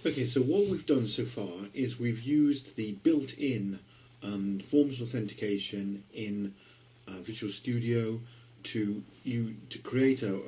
Okay, so what we've done so far is we've used the built-in forms of authentication in Visual Studio to create a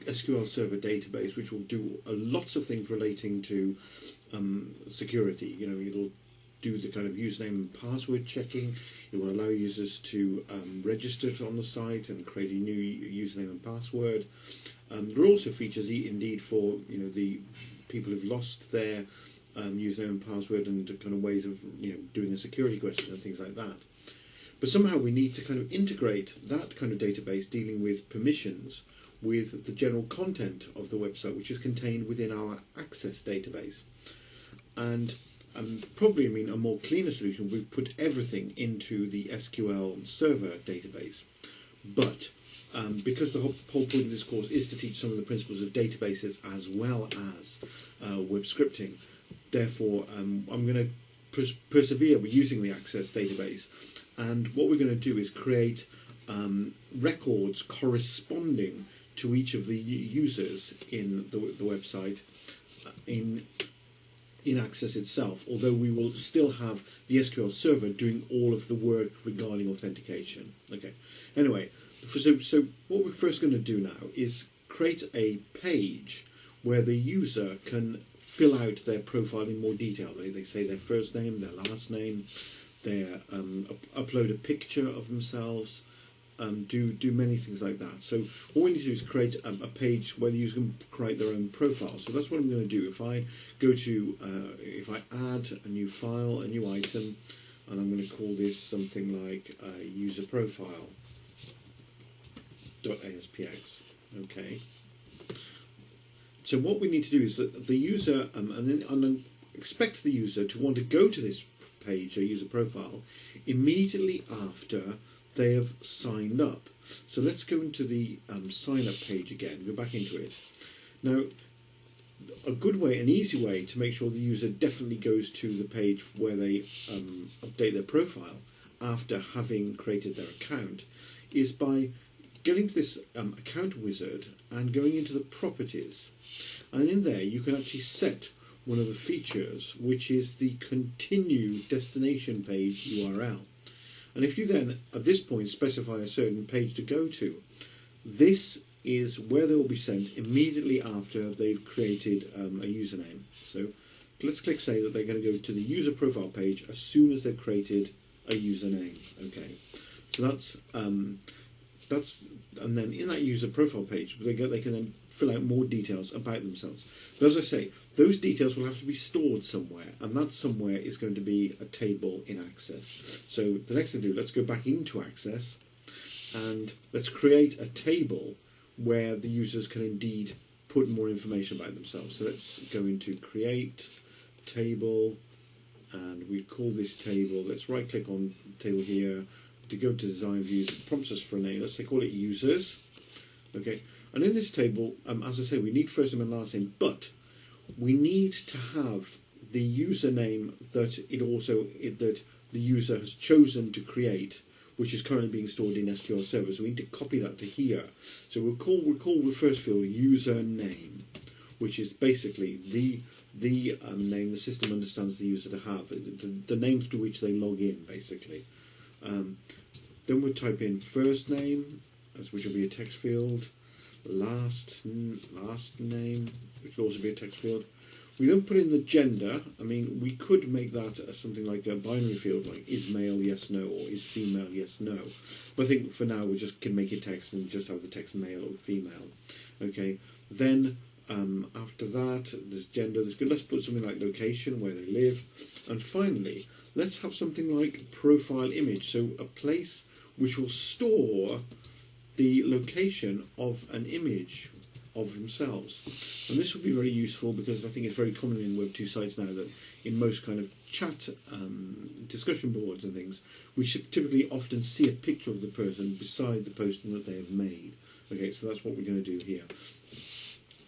SQL Server database, which will do lots of things relating to security. You know, it'll do the kind of username and password checking. It will allow users to register on the site and create a new username and password. There are also features indeed for the people who've lost their username and password, and kind of ways of doing a security question and things like that. But somehow we need to kind of integrate that kind of database dealing with permissions with the general content of the website, which is contained within our Access database. And probably, a more cleaner solution would put everything into the SQL Server database. But because the whole point of this course is to teach some of the principles of databases as well as web scripting, therefore I'm going to persevere with using the Access database. And what we're going to do is create records corresponding to each of the users in the website in Access itself, although we will still have the SQL Server doing all of the work regarding authentication. Okay. Anyway, so what we're first going to do now is create a page where the user can fill out their profile in more detail. They say their first name, their last name, their upload a picture of themselves, do many things like that. So all we need to do is create a page where the user can create their own profile. So that's what I'm going to do. If I go to, if I add a new file, a new item, and I'm going to call this something like user profile .aspx. Okay. So what we need to do is that the user, and expect the user to want to go to this page, a user profile, immediately after they have signed up. So let's go into the sign up page again, go back into it. Now, a good way, an easy way to make sure the user definitely goes to the page where they update their profile after having created their account is by going to this account wizard and going into the properties. And in there you can actually set one of the features, which is the continue destination page URL. And if you then, at this point, specify a certain page to go to, this is where they will be sent immediately after they've created a username. So let's click say that they're going to go to the user profile page as soon as they've created a username. Okay, so that's and then in that user profile page, they can then fill out more details about themselves. But as I say, those details will have to be stored somewhere, and that somewhere is going to be a table in Access. So the next thing to do, let's go back into Access, and let's create a table where the users can indeed put more information about themselves. So let's go into Create Table, and we call this table, let's right click on table here, to go to Design Views, it prompts us for a name, let's call it Users. Okay. And in this table, as I say, we need first name and last name, but we need to have the username that that the user has chosen to create, which is currently being stored in SQL Server. So we need to copy that to here. So we'll call the first field username, which is basically the name the system understands the user to have, the name through which they log in, basically. Then we'll type in first name, which will be a text field. Last name, which will also be a text field. We then put in the gender. We could make that something like a binary field, like is male, yes, no, or is female, yes, no. But I think for now we just can make it text and just have the text male or female. Okay. Then after that, there's gender. Let's put something like location, where they live, and finally, let's have something like profile image. So a place which will store the location of an image of themselves. And this would be very useful because I think it's very common in Web 2 sites now that in most kind of chat discussion boards and things, we should typically often see a picture of the person beside the posting that they have made. Okay, so that's what we're going to do here.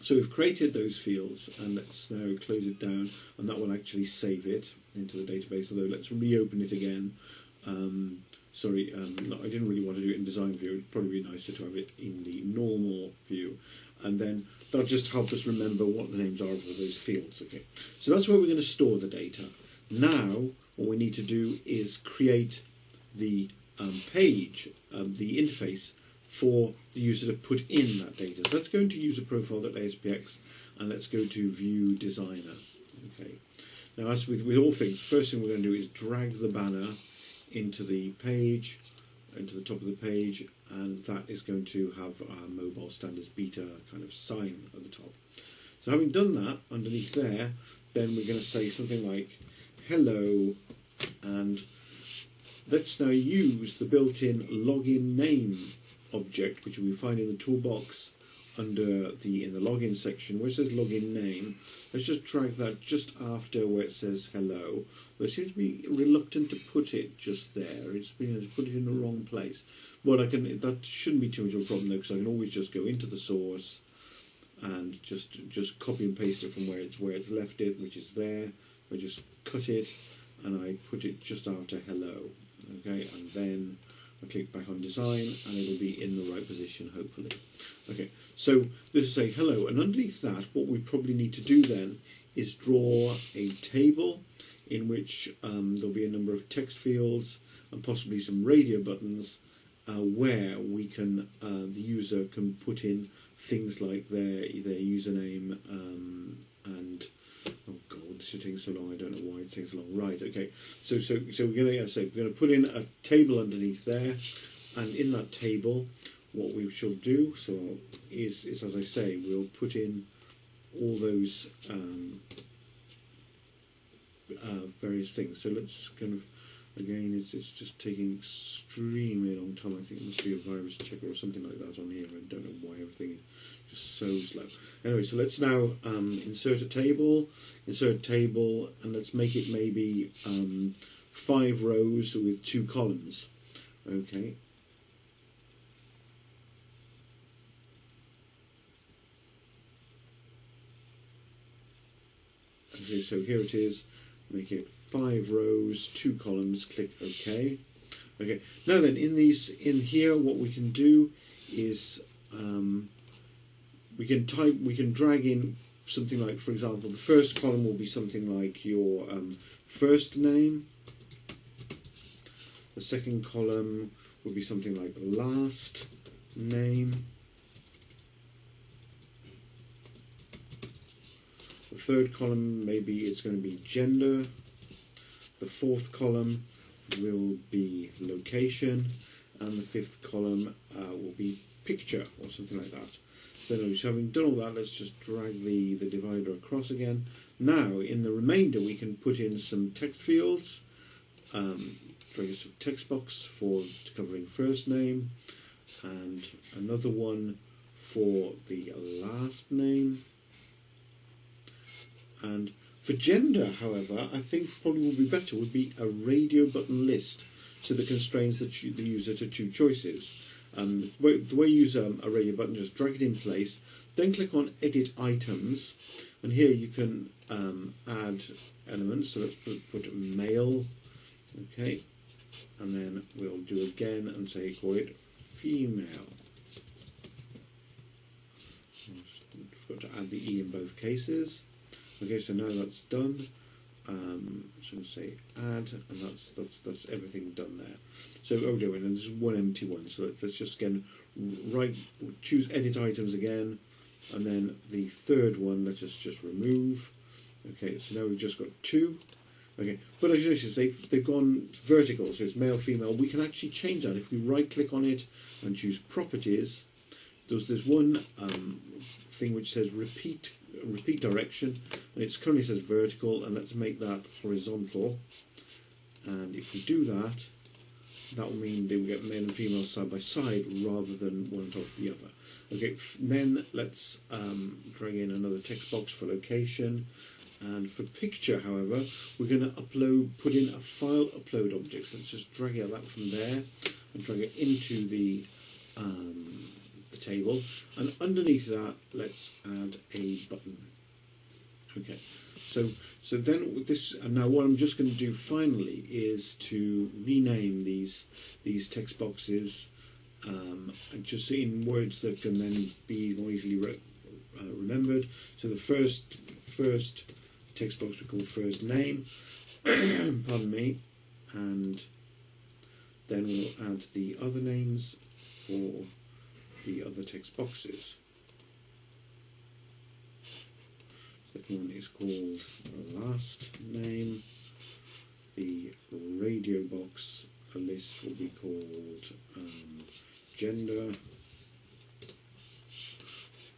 So we've created those fields, and let's now close it down, and that will actually save it into the database, although let's reopen it again. Sorry, no, I didn't really want to do it in design view. It'd probably be nicer to have it in the normal view. And then that'll just help us remember what the names are of all those fields. Okay, so that's where we're going to store the data. Now, what we need to do is create the page, the interface for the user to put in that data. So let's go into user profile.aspx and let's go to view designer. Okay. Now, as with all things, first thing we're going to do is drag the banner into the page, into the top of the page, and that is going to have our mobile standards beta kind of sign at the top. So having done that, underneath there, then we're going to say something like hello, and let's now use the built-in login name object, which we find in the toolbox under in the login section where it says login name. Let's just drag that just after where it says hello. But it seems to be reluctant to put it just there. It's put it in the wrong place. But that shouldn't be too much of a problem though, because I can always just go into the source and just copy and paste it from where it's left it, which is there. I just cut it and I put it just after hello. Okay, and then I click back on design and it'll be in the right position, hopefully. Okay, so this is say hello, and underneath that what we probably need to do then is draw a table in which there'll be a number of text fields and possibly some radio buttons where we can the user can put in things like their username and oh god, this is taking so long. I don't know why it takes so long. Right, okay. So we're going to put in a table underneath there, and in that table, what we shall do is as I say, we'll put in all those various things. So let's kind of again, it's just taking extremely long time. I think it must be a virus checker or something like that on here. I don't know why everything is just so slow. Anyway, so let's now insert a table, and let's make it maybe 5 rows with 2 columns. Okay. Okay, so here it is. Make it 5 rows, 2 columns. Click OK. Okay. Now then, in here, what we can do is we can drag in something like, for example, the first column will be something like your first name. The second column will be something like last name. The third column, maybe it's going to be gender. The fourth column will be location, and the fifth column will be picture or something like that. So having done all that, let's just drag the divider across again. Now, in the remainder, we can put in some text fields. Drag some text box for covering first name, and another one for the last name. And for gender, however, I think probably would be better would be a radio button list, so that constrains the user to 2 choices. The way you use a radio button, just drag it in place, then click on Edit Items, and here you can add elements. So let's put male, okay, and then we'll do again and say call it female. Got to add the E in both cases. Okay, so now that's done. So I'm going to say add, and that's everything done there. So and there's one empty one. So let's just again choose edit items again, and then the third one let's just remove. Okay, so now we've just got 2. Okay, but as you notice, they've gone vertical, so it's male, female. We can actually change that if we right click on it and choose properties. There's one thing which says repeat direction, and it currently says vertical, and let's make that horizontal. And if we do that, that will mean they will get male and female side by side rather than one on top of the other. Okay, then let's drag in another text box for location. And for picture, however, we're going to put in a file upload object. So let's just drag out that from there and drag it into the table, and underneath that let's add a button. Okay, so then with this, and now what I'm just going to do finally is to rename these text boxes and just in words that can then be more easily remembered. So the first text box we call first name, pardon me, and then we'll add the other names for the other text boxes. Second one is called last name. The radio box list will be called gender.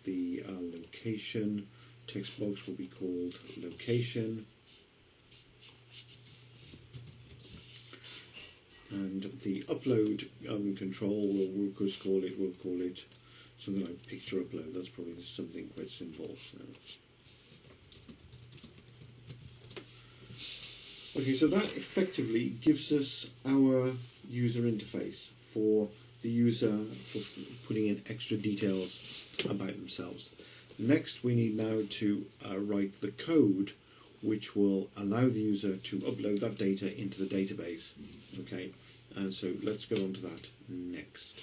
The location text box will be called location. And the upload control, we'll call it something like picture upload. That's probably something quite simple. So. Okay, so that effectively gives us our user interface for the user for putting in extra details about themselves. Next, we need now to write the code which will allow the user to upload that data into the database. Okay, and so let's go on to that next.